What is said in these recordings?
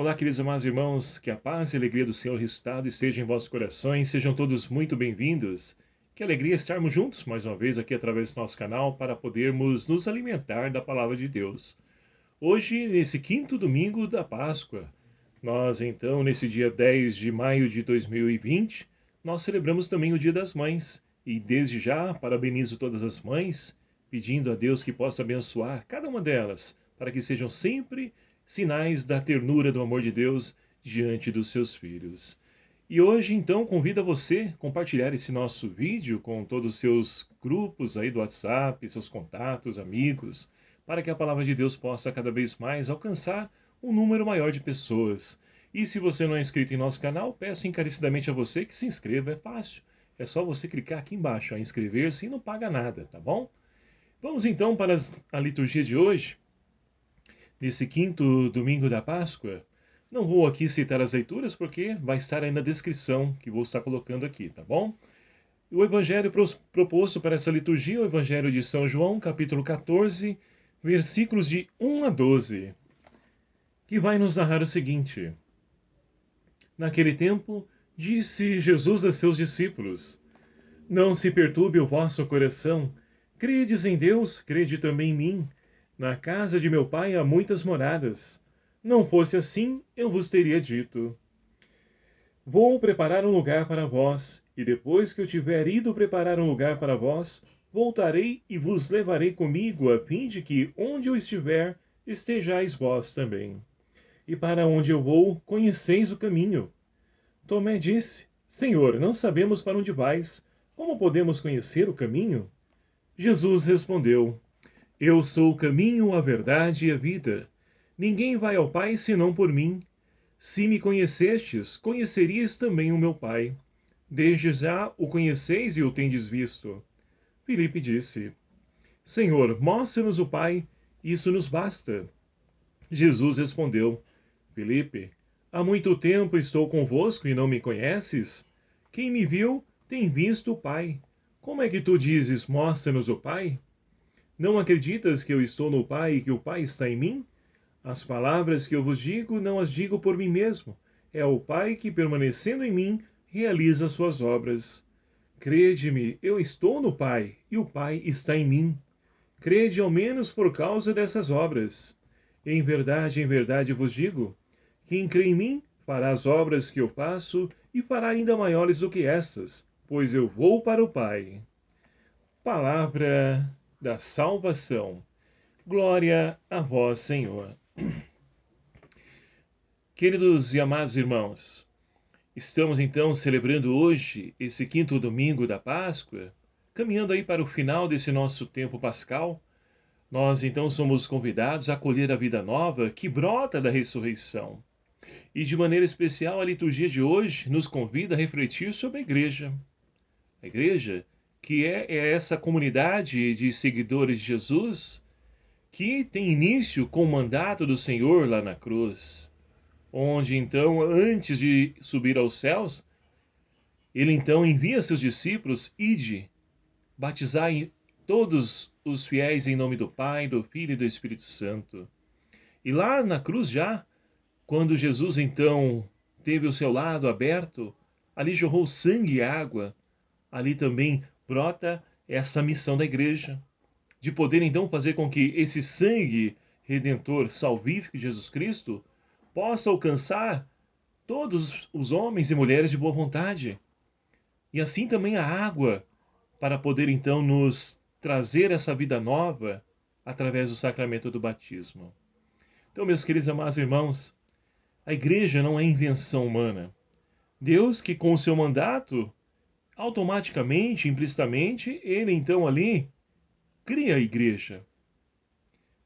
Olá, queridos amados irmãos, que a paz e a alegria do Senhor ressuscitado esteja em vossos corações, sejam todos muito bem-vindos. Que alegria estarmos juntos mais uma vez aqui através do nosso canal para podermos nos alimentar da palavra de Deus. Hoje, nesse quinto domingo da Páscoa, nós então, nesse dia 10 de maio de 2020, nós celebramos também o Dia das Mães. E desde já, parabenizo todas as mães, pedindo a Deus que possa abençoar cada uma delas, para que sejam sempre sinais da ternura do amor de Deus diante dos seus filhos. E hoje, então, convido a você a compartilhar esse nosso vídeo com todos os seus grupos aí do WhatsApp, seus contatos, amigos, para que a palavra de Deus possa cada vez mais alcançar um número maior de pessoas. E se você não é inscrito em nosso canal, peço encarecidamente a você que se inscreva, é fácil. É só você clicar aqui embaixo, a inscrever-se e não paga nada, tá bom? Vamos então para a liturgia de hoje, nesse quinto domingo da Páscoa. Não vou aqui citar as leituras porque vai estar aí na descrição que vou estar colocando aqui, tá bom? O evangelho proposto para essa liturgia é o Evangelho de São João, capítulo 14, versículos de 1 a 12, que vai nos narrar o seguinte: Naquele tempo, disse Jesus a seus discípulos: Não se perturbe o vosso coração. Credes em Deus, crede também em mim. Na casa de meu pai há muitas moradas. Não fosse assim, eu vos teria dito: Vou preparar um lugar para vós, e depois que eu tiver ido preparar um lugar para vós, voltarei e vos levarei comigo, a fim de que, onde eu estiver, estejais vós também. E para onde eu vou, conheceis o caminho. Tomé disse: Senhor, não sabemos para onde vais. Como podemos conhecer o caminho? Jesus respondeu: Eu sou o caminho, a verdade e a vida. Ninguém vai ao Pai senão por mim. Se me conhecestes, conhecerias também o meu Pai. Desde já o conheceis e o tendes visto. Filipe disse: Senhor, mostra-nos o Pai, isso nos basta. Jesus respondeu: Filipe, há muito tempo estou convosco e não me conheces? Quem me viu tem visto o Pai. Como é que tu dizes: Mostra-nos o Pai? Não acreditas que eu estou no Pai e que o Pai está em mim? As palavras que eu vos digo, não as digo por mim mesmo. É o Pai que, permanecendo em mim, realiza as suas obras. Crede-me, eu estou no Pai, e o Pai está em mim. Crede ao menos por causa dessas obras. Em verdade vos digo: quem crê em mim fará as obras que eu faço e fará ainda maiores do que estas, pois eu vou para o Pai. Palavra da salvação. Glória a vós, Senhor. Queridos e amados irmãos, estamos então celebrando hoje esse quinto domingo da Páscoa, caminhando aí para o final desse nosso tempo pascal. Nós então somos convidados a acolher a vida nova que brota da ressurreição. E de maneira especial a liturgia de hoje nos convida a refletir sobre a igreja. A igreja, que é essa comunidade de seguidores de Jesus, que tem início com o mandato do Senhor lá na cruz, onde então, antes de subir aos céus, ele então envia seus discípulos: ide, batizai todos os fiéis em nome do Pai, do Filho e do Espírito Santo. E lá na cruz já, quando Jesus então teve o seu lado aberto, ali jorrou sangue e água, ali também brota essa missão da igreja, de poder então fazer com que esse sangue redentor salvífico de Jesus Cristo possa alcançar todos os homens e mulheres de boa vontade. E assim também a água, para poder então nos trazer essa vida nova através do sacramento do batismo. Então, meus queridos amados irmãos, a igreja não é invenção humana. Deus, que com o seu mandato, automaticamente, implicitamente, ele então ali cria a igreja.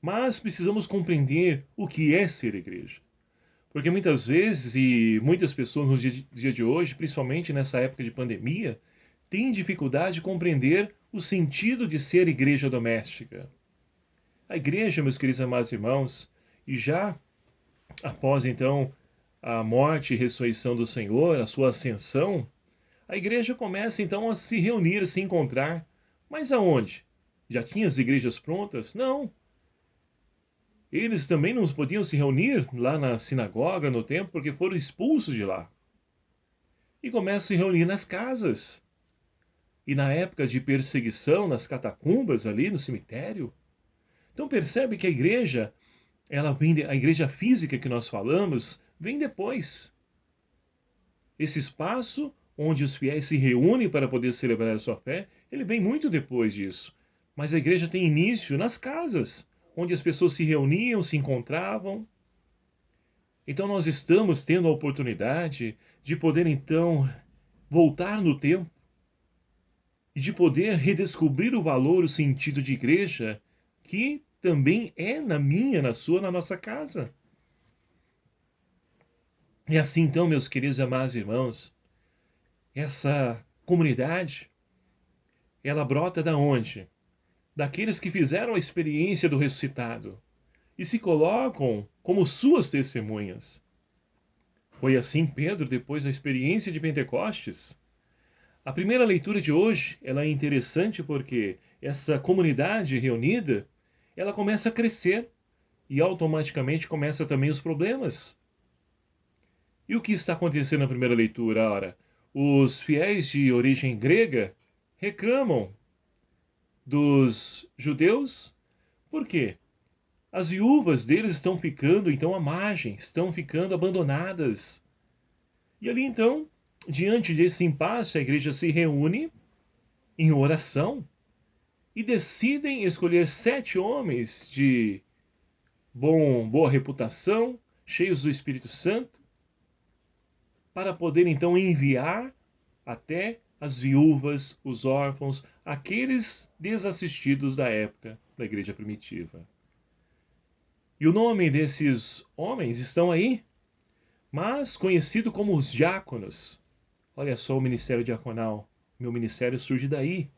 Mas precisamos compreender o que é ser igreja. Porque muitas vezes, e muitas pessoas no dia de hoje, principalmente nessa época de pandemia, têm dificuldade de compreender o sentido de ser igreja doméstica. A igreja, meus queridos amados irmãos, e já após então a morte e ressurreição do Senhor, a sua ascensão, a igreja começa então a se reunir, a se encontrar. Mas aonde? Já tinha as igrejas prontas? Não. Eles também não podiam se reunir lá na sinagoga, no templo, porque foram expulsos de lá. E começam a se reunir nas casas. E na época de perseguição, nas catacumbas ali no cemitério. Então percebe que a igreja, ela vem, a igreja física que nós falamos, vem depois. Esse espaço onde os fiéis se reúnem para poder celebrar a sua fé, ele vem muito depois disso. Mas a igreja tem início nas casas, onde as pessoas se reuniam, se encontravam. Então nós estamos tendo a oportunidade de poder então voltar no tempo e de poder redescobrir o valor, o sentido de igreja, que também é na minha, na sua, na nossa casa. E assim então, meus queridos e amados irmãos, essa comunidade, ela brota da onde? Daqueles que fizeram a experiência do ressuscitado e se colocam como suas testemunhas. Foi assim Pedro, depois da experiência de Pentecostes. A primeira leitura de hoje, ela é interessante porque essa comunidade reunida, ela começa a crescer e automaticamente começa também os problemas. E o que está acontecendo na primeira leitura? Ora, os fiéis de origem grega reclamam dos judeus. Por quê? As viúvas deles estão ficando então à margem, estão ficando abandonadas. E ali então, diante desse impasse, a igreja se reúne em oração e decidem escolher 7 homens de boa reputação, cheios do Espírito Santo, para poder então enviar até as viúvas, os órfãos, aqueles desassistidos da época da igreja primitiva. E o nome desses homens estão aí, mas conhecido como os diáconos. Olha só o ministério diaconal. Meu ministério surge daí.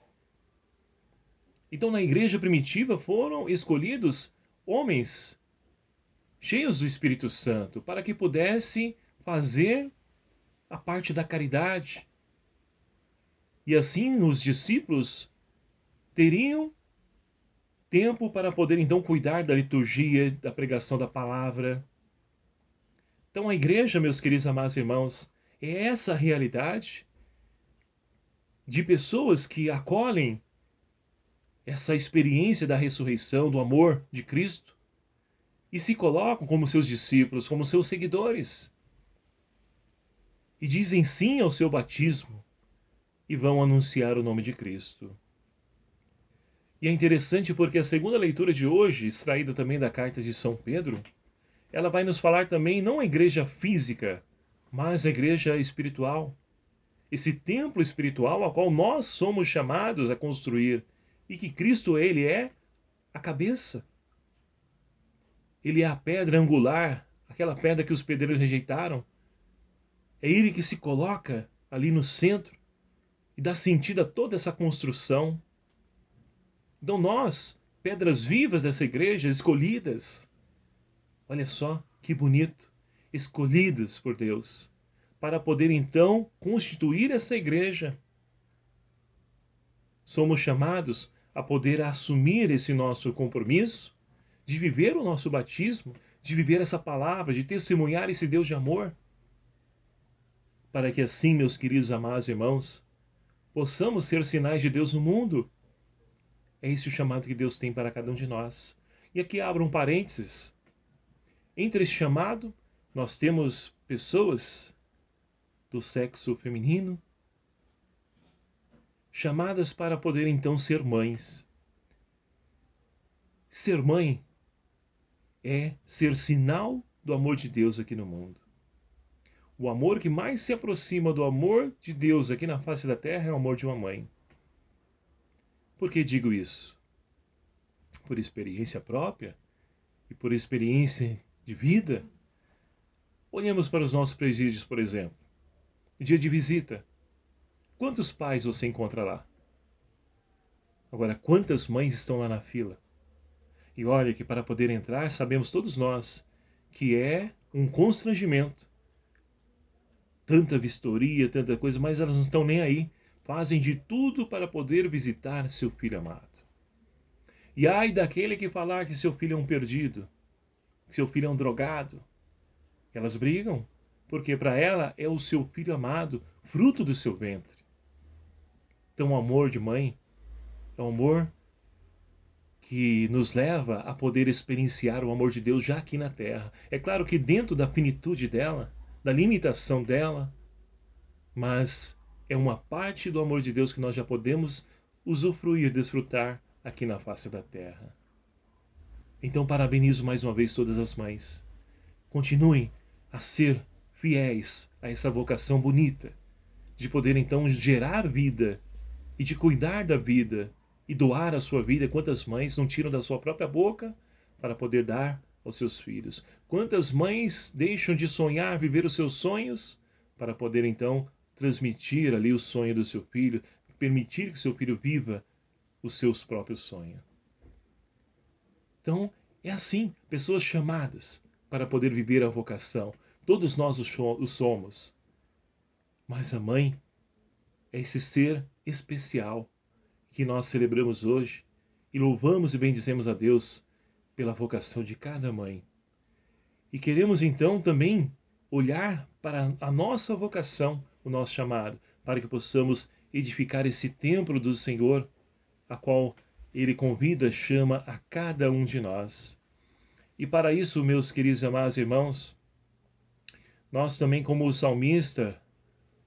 Então, na igreja primitiva foram escolhidos homens cheios do Espírito Santo para que pudessem fazer a parte da caridade. E assim os discípulos teriam tempo para poder então cuidar da liturgia, da pregação da palavra. Então a igreja, meus queridos amados irmãos, é essa realidade de pessoas que acolhem essa experiência da ressurreição, do amor de Cristo e se colocam como seus discípulos, como seus seguidores. E dizem sim ao seu batismo e vão anunciar o nome de Cristo. E é interessante porque a segunda leitura de hoje, extraída também da carta de São Pedro, ela vai nos falar também não a igreja física, mas a igreja espiritual. Esse templo espiritual ao qual nós somos chamados a construir e que Cristo, ele é a cabeça. Ele é a pedra angular, aquela pedra que os pedreiros rejeitaram. É ele que se coloca ali no centro e dá sentido a toda essa construção. Então nós, pedras vivas dessa igreja, escolhidas, olha só que bonito, escolhidas por Deus, para poder então constituir essa igreja. Somos chamados a poder assumir esse nosso compromisso, de viver o nosso batismo, de viver essa palavra, de testemunhar esse Deus de amor, para que assim, meus queridos amados irmãos, possamos ser sinais de Deus no mundo. É esse o chamado que Deus tem para cada um de nós. E aqui abro um parênteses. Entre esse chamado, nós temos pessoas do sexo feminino chamadas para poder então ser mães. Ser mãe é ser sinal do amor de Deus aqui no mundo. O amor que mais se aproxima do amor de Deus aqui na face da terra é o amor de uma mãe. Por que digo isso? Por experiência própria e por experiência de vida. Olhemos para os nossos presídios, por exemplo. Dia de visita. Quantos pais você encontra lá? Agora, quantas mães estão lá na fila? E olha que para poder entrar, sabemos todos nós que é um constrangimento. Tanta vistoria, tanta coisa, mas elas não estão nem aí. Fazem de tudo para poder visitar seu filho amado. E ai daquele que falar que seu filho é um perdido. seu filho é um drogado. Elas brigam, porque para ela é o seu filho amado, fruto do seu ventre. Então o amor de mãe é um amor que nos leva a poder experienciar o amor de Deus já aqui na terra. É claro que dentro da finitude dela, da limitação dela, mas é uma parte do amor de Deus que nós já podemos usufruir, desfrutar aqui na face da terra. Então parabenizo mais uma vez todas as mães. Continuem a ser fiéis a essa vocação bonita, de poder então gerar vida e de cuidar da vida e doar a sua vida. Quantas mães não tiram da sua própria boca para poder dar aos seus filhos? Quantas mães deixam de sonhar, viver os seus sonhos, para poder então transmitir ali o sonho do seu filho, permitir que seu filho viva os seus próprios sonhos? Então, é assim, pessoas chamadas para poder viver a vocação. Todos nós o somos. Mas a mãe é esse ser especial que nós celebramos hoje e louvamos e bendizemos a Deus pela vocação de cada mãe. E queremos então também olhar para a nossa vocação, o nosso chamado, para que possamos edificar esse templo do Senhor, a qual Ele convida, chama a cada um de nós. E para isso, meus queridos e amados irmãos, nós também, como o salmista,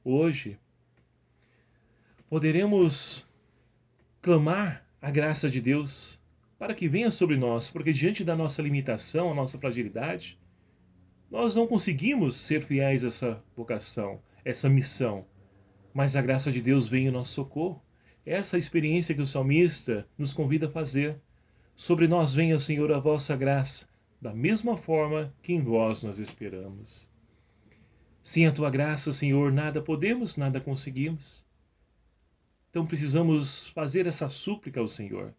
hoje, poderemos clamar a graça de Deus para que venha sobre nós, porque diante da nossa limitação, a nossa fragilidade, nós não conseguimos ser fiéis a essa vocação, essa missão, mas a graça de Deus vem em nosso socorro. Essa experiência que o salmista nos convida a fazer. Sobre nós venha, Senhor, a vossa graça, da mesma forma que em vós nós esperamos. Sem a tua graça, Senhor, nada podemos, nada conseguimos. Então precisamos fazer essa súplica ao Senhor,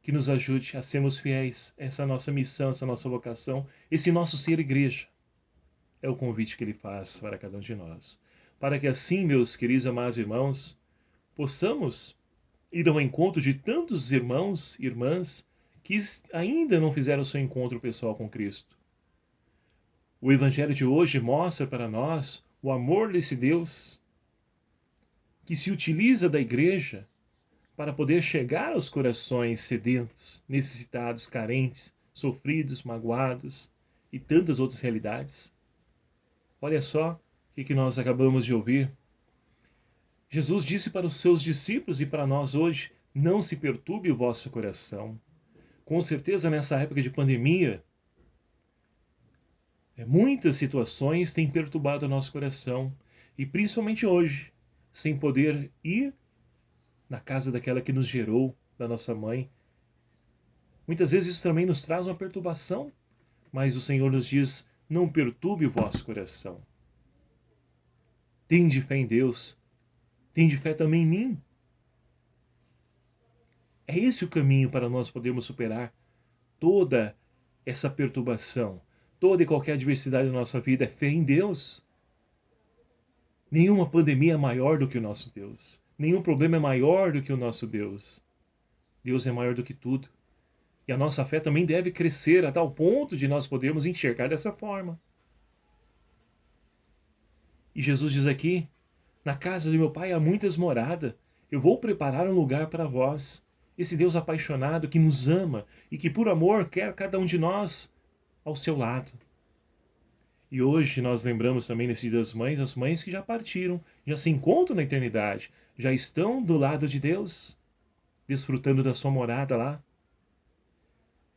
que nos ajude a sermos fiéis a essa nossa missão, essa nossa vocação, esse nosso ser igreja. É o convite que Ele faz para cada um de nós. Para que assim, meus queridos amados irmãos, possamos ir ao encontro de tantos irmãos e irmãs que ainda não fizeram o seu encontro pessoal com Cristo. O Evangelho de hoje mostra para nós o amor desse Deus que se utiliza da igreja para poder chegar aos corações sedentos, necessitados, carentes, sofridos, magoados e tantas outras realidades. Olha só o que nós acabamos de ouvir. Jesus disse para os seus discípulos e para nós hoje: não se perturbe o vosso coração. Com certeza, nessa época de pandemia, muitas situações têm perturbado o nosso coração. E principalmente hoje, sem poder ir na casa daquela que nos gerou, da nossa mãe. Muitas vezes isso também nos traz uma perturbação, mas o Senhor nos diz: não perturbe o vosso coração. Tende fé em Deus, tende fé também em mim. É esse o caminho para nós podermos superar toda essa perturbação, toda e qualquer adversidade da nossa vida. É fé em Deus. Nenhuma pandemia é maior do que o nosso Deus. Nenhum problema é maior do que o nosso Deus. Deus é maior do que tudo. E a nossa fé também deve crescer a tal ponto de nós podermos enxergar dessa forma. E Jesus diz aqui: na casa do meu Pai há muitas moradas. Eu vou preparar um lugar para vós. Esse Deus apaixonado que nos ama e que por amor quer cada um de nós ao seu lado. E hoje nós lembramos também nesse Dia das Mães, as mães que já partiram, já se encontram na eternidade, já estão do lado de Deus, desfrutando da sua morada lá.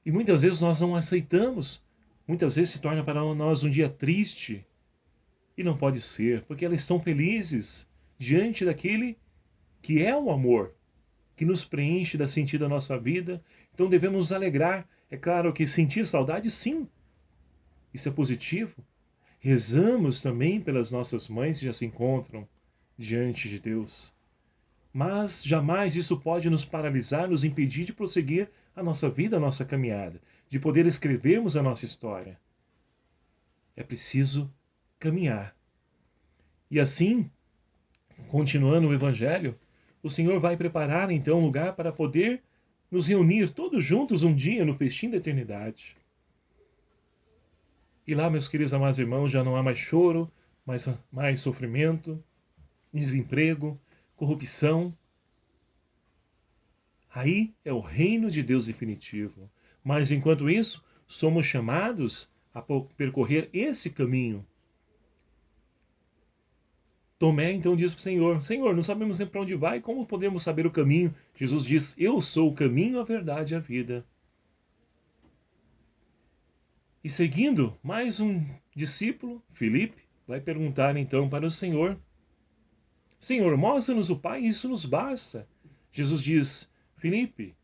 E muitas vezes nós não aceitamos, muitas vezes se torna para nós um dia triste. E não pode ser, porque elas estão felizes diante daquele que é o amor, que nos preenche, dá sentido à nossa vida. Então devemos nos alegrar. É claro que sentir saudade, sim, isso é positivo. Rezamos também pelas nossas mães que já se encontram diante de Deus. Mas jamais isso pode nos paralisar, nos impedir de prosseguir a nossa vida, a nossa caminhada, de poder escrevermos a nossa história. É preciso caminhar. E assim, continuando o Evangelho, o Senhor vai preparar então um lugar para poder nos reunir todos juntos um dia no festim da eternidade. E lá, meus queridos amados irmãos, já não há mais choro, mais sofrimento, desemprego, corrupção. Aí é o reino de Deus definitivo. Mas enquanto isso, somos chamados a percorrer esse caminho. Tomé então diz para o Senhor: Senhor, não sabemos sempre para onde vai, como podemos saber o caminho? Jesus diz: Eu sou o caminho, a verdade e a vida. E seguindo, mais um discípulo, Filipe, vai perguntar então para o Senhor: Senhor, mostra-nos o Pai, isso nos basta. Jesus diz: Filipe,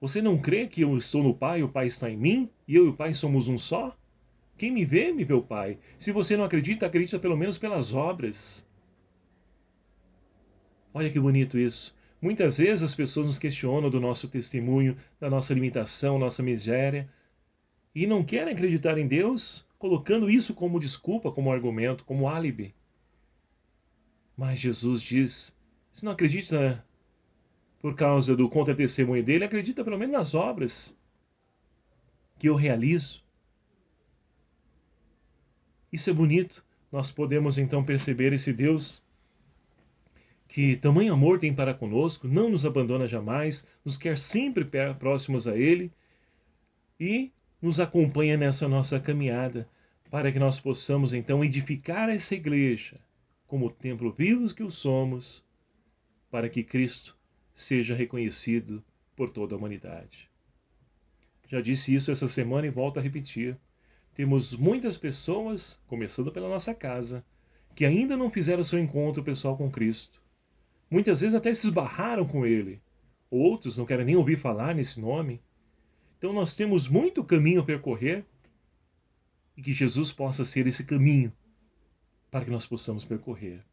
você não crê que eu estou no Pai e o Pai está em mim, e eu e o Pai somos um só? Quem me vê o Pai. Se você não acredita, acredita pelo menos pelas obras. Olha que bonito isso. Muitas vezes as pessoas nos questionam do nosso testemunho, da nossa limitação, nossa miséria, e não querem acreditar em Deus, colocando isso como desculpa, como argumento, como álibi. Mas Jesus diz: se não acredita por causa do contra-testemunho dele, acredita pelo menos nas obras que eu realizo. Isso é bonito. Nós podemos então perceber esse Deus que tamanho amor tem para conosco, não nos abandona jamais, nos quer sempre próximos a Ele e nos acompanha nessa nossa caminhada, para que nós possamos então edificar essa igreja como templo vivos que o somos, para que Cristo seja reconhecido por toda a humanidade. Já disse isso essa semana e volto a repetir. Temos muitas pessoas, começando pela nossa casa, que ainda não fizeram seu encontro pessoal com Cristo. Muitas vezes até se esbarraram com Ele. Outros não querem nem ouvir falar nesse nome. Então nós temos muito caminho a percorrer e que Jesus possa ser esse caminho para que nós possamos percorrer.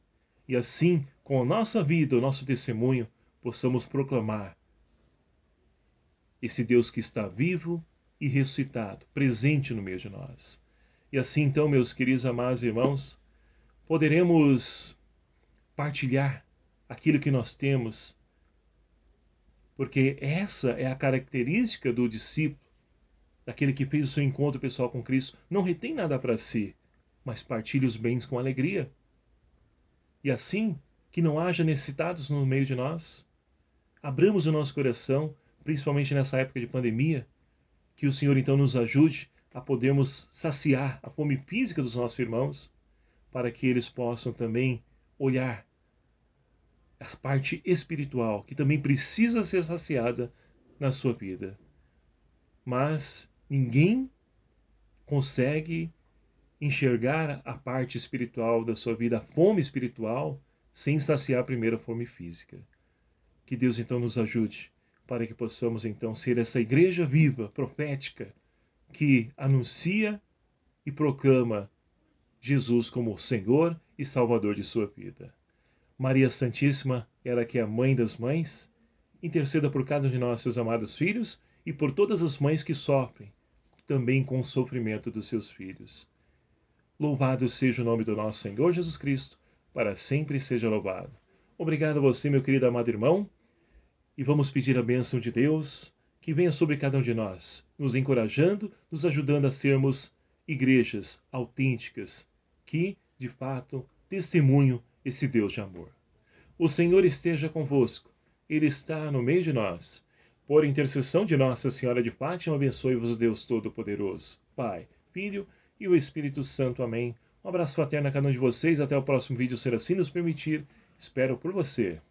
E assim, com a nossa vida, o nosso testemunho, possamos proclamar esse Deus que está vivo e ressuscitado, presente no meio de nós. E assim, então, meus queridos amados irmãos, poderemos partilhar aquilo que nós temos, porque essa é a característica do discípulo, daquele que fez o seu encontro pessoal com Cristo. Não retém nada para si, mas partilha os bens com alegria. E assim, que não haja necessitados no meio de nós, abramos o nosso coração, principalmente nessa época de pandemia, que o Senhor então nos ajude a podermos saciar a fome física dos nossos irmãos, para que eles possam também olhar a parte espiritual, que também precisa ser saciada na sua vida. Mas ninguém consegue enxergar a parte espiritual da sua vida, a fome espiritual, sem saciar primeiro a fome física. Que Deus então nos ajude para que possamos então ser essa igreja viva, profética, que anuncia e proclama Jesus como Senhor e Salvador de sua vida. Maria Santíssima, ela que é a mãe das mães, interceda por cada um de nós, seus amados filhos, e por todas as mães que sofrem também com o sofrimento dos seus filhos. Louvado seja o nome do nosso Senhor Jesus Cristo, para sempre seja louvado. Obrigado a você, meu querido amado irmão, e vamos pedir a bênção de Deus que venha sobre cada um de nós, nos encorajando, nos ajudando a sermos igrejas autênticas, que, de fato, testemunham esse Deus de amor. O Senhor esteja convosco, Ele está no meio de nós. Por intercessão de Nossa Senhora de Fátima, abençoe-vos o Deus Todo-Poderoso, Pai, Filho e o Espírito Santo. Amém. Um abraço fraterno a cada um de vocês. Até o próximo vídeo, se assim nos permitir. Espero por você.